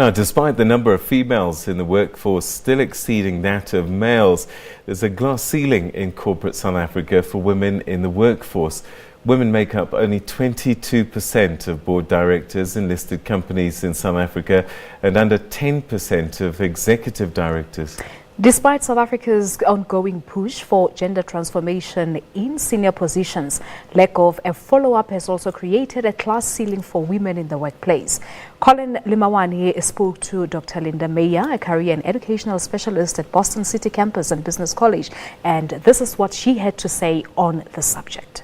Now, despite the number of females in the workforce still exceeding that of males, there's a glass ceiling in corporate South Africa for women in the workforce. Women make up only 22% of board directors in listed companies in South Africa and under 10% of executive directors. Despite South Africa's ongoing push for gender transformation in senior positions, lack of a follow-up has also created a class ceiling for women in the workplace. Collen Lemawane spoke to Dr Linda Meyer, a career and educational specialist at Boston City Campus and Business College, and this is what she had to say on the subject.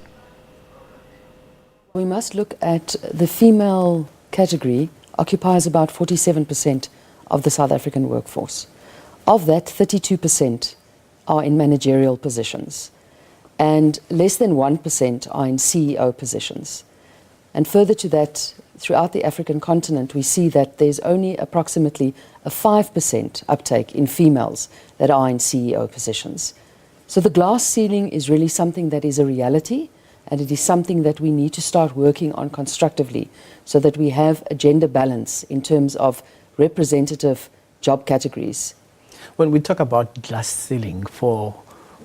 We must look at the female category occupies about 47% of the South African workforce. Of that, 32% are in managerial positions and less than 1% are in CEO positions. And further to that, throughout the African continent, we see that there's only approximately a 5% uptake in females that are in CEO positions. So the glass ceiling is really something that is a reality, and it is something that we need to start working on constructively so that we have a gender balance in terms of representative job categories. When we talk about glass ceiling, for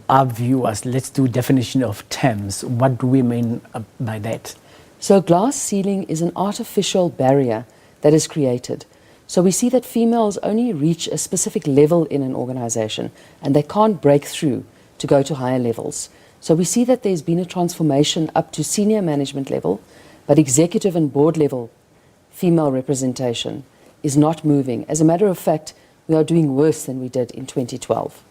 our viewers, let's do definition of terms. What do we mean by that? So glass ceiling is an artificial barrier that is created. So we see that females only reach a specific level in an organization and they can't break through to go to higher levels. So we see that there's been a transformation up to senior management level, but executive and board level female representation is not moving. As a matter of fact, we are doing worse than we did in 2012.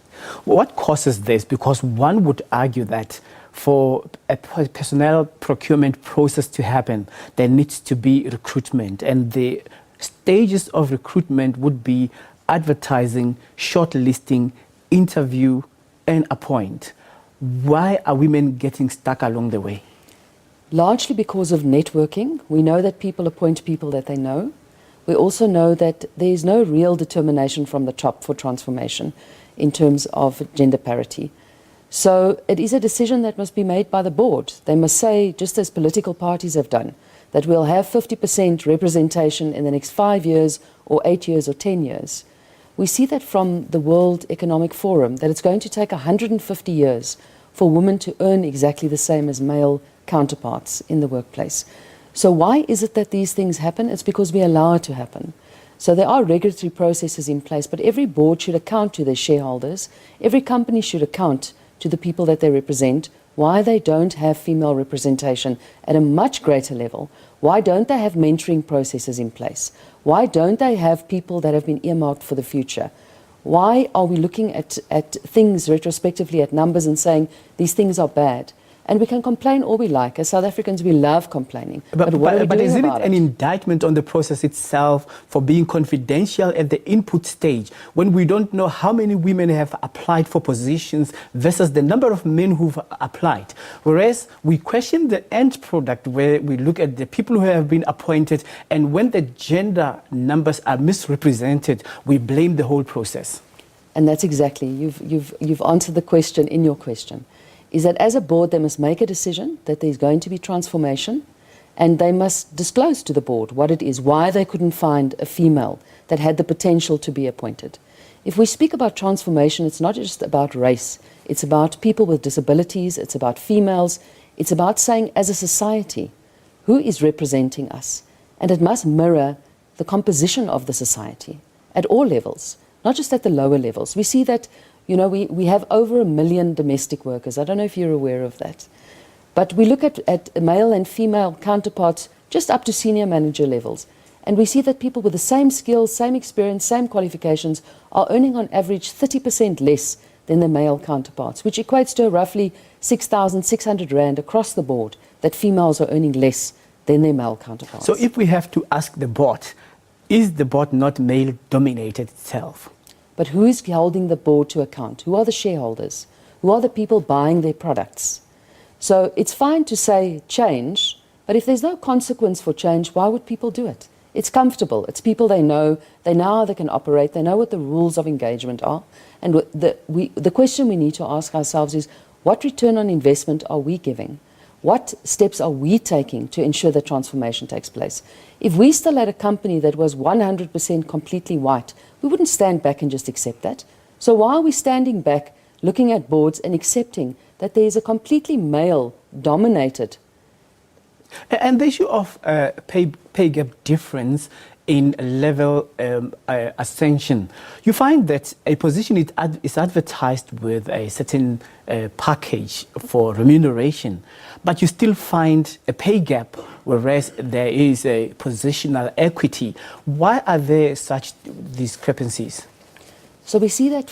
What causes this? Because one would argue that for a personnel procurement process to happen, there needs to be recruitment, and the stages of recruitment would be advertising, shortlisting, interview, and appoint. Why are women getting stuck along the way? Largely because of networking. We know that people appoint people that they know. We also know that there is no real determination from the top for transformation in terms of gender parity. So it is a decision that must be made by the board. They must say, just as political parties have done, that we'll have 50% representation in the next 5 years or 8 years or 10 years. We see that from the World Economic Forum, that it's going to take 150 years for women to earn exactly the same as male counterparts in the workplace. So why is it that these things happen? It's because we allow it to happen. So there are regulatory processes in place, but every board should account to their shareholders. Every company should account to the people that they represent, why they don't have female representation at a much greater level. Why don't they have mentoring processes in place? Why don't they have people that have been earmarked for the future? Why are we looking at things retrospectively, at numbers, and saying these things are bad? And we can complain all we like. As South Africans, we love complaining. But what are we doing isn't about it an indictment on the process itself for being confidential at the input stage, when we don't know how many women have applied for positions versus the number of men who've applied? Whereas we question the end product, where we look at the people who have been appointed, and when the gender numbers are misrepresented, we blame the whole process. And that's exactly, you've answered the question in your question. Is that as a board, they must make a decision that there's going to be transformation, and they must disclose to the board what it is, why they couldn't find a female that had the potential to be appointed. If we speak about transformation, it's not just about race. It's about people with disabilities. It's about females. It's about saying, as a society, who is representing us? And it must mirror the composition of the society at all levels, not just at the lower levels. We see that we have over 1 million domestic workers. I don't know if you're aware of that. But we look at male and female counterparts just up to senior manager levels. And we see that people with the same skills, same experience, same qualifications are earning on average 30% less than their male counterparts, which equates to roughly 6,600 Rand across the board that females are earning less than their male counterparts. So if we have to ask the board, is the board not male-dominated itself? But who is holding the board to account? Who are the shareholders? Who are the people buying their products? So it's fine to say change, but if there's no consequence for change, why would people do it? It's comfortable. It's people they know how they can operate, they know what the rules of engagement are. And the question we need to ask ourselves is, what return on investment are we giving? What steps are we taking to ensure that transformation takes place? If we still had a company that was 100% completely white, we wouldn't stand back and just accept that. So why are we standing back, looking at boards and accepting that there is a completely male-dominated? And the issue of pay gap difference in level ascension, you find that a position is advertised with a certain package for remuneration, but you still find a pay gap, whereas there is a positional equity. Why are there such discrepancies? So we see that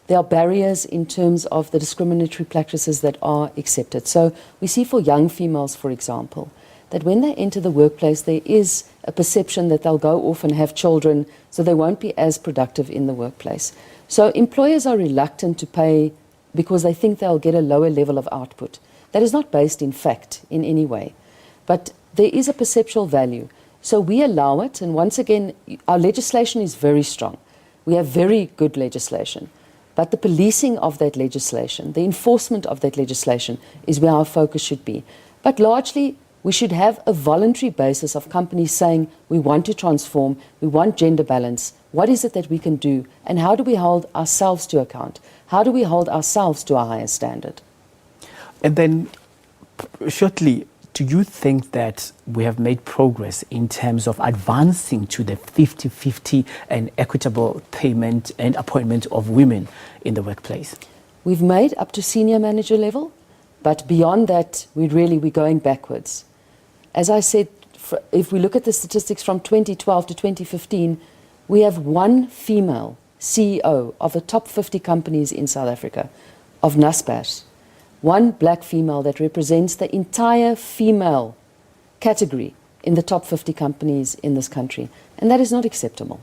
there are barriers in terms of the discriminatory practices that are accepted. So we see for young females, for example, that when they enter the workplace, there is a perception that they'll go off and have children, so they won't be as productive in the workplace. So employers are reluctant to pay because they think they'll get a lower level of output. That is not based in fact in any way, but there is a perceptual value. So we allow it, and once again, our legislation is very strong. We have very good legislation. But the policing of that legislation, the enforcement of that legislation is where our focus should be. But largely, we should have a voluntary basis of companies saying, we want to transform, we want gender balance. What is it that we can do? And how do we hold ourselves to account? How do we hold ourselves to a higher standard? And then, shortly, do you think that we have made progress in terms of advancing to the 50-50 and equitable payment and appointment of women in the workplace? We've made up to senior manager level, but beyond that, we're going backwards. As I said, if we look at the statistics from 2012 to 2015, we have one female CEO of the top 50 companies in South Africa, of Naspers. One black female that represents the entire female category in the top 50 companies in this country. And that is not acceptable.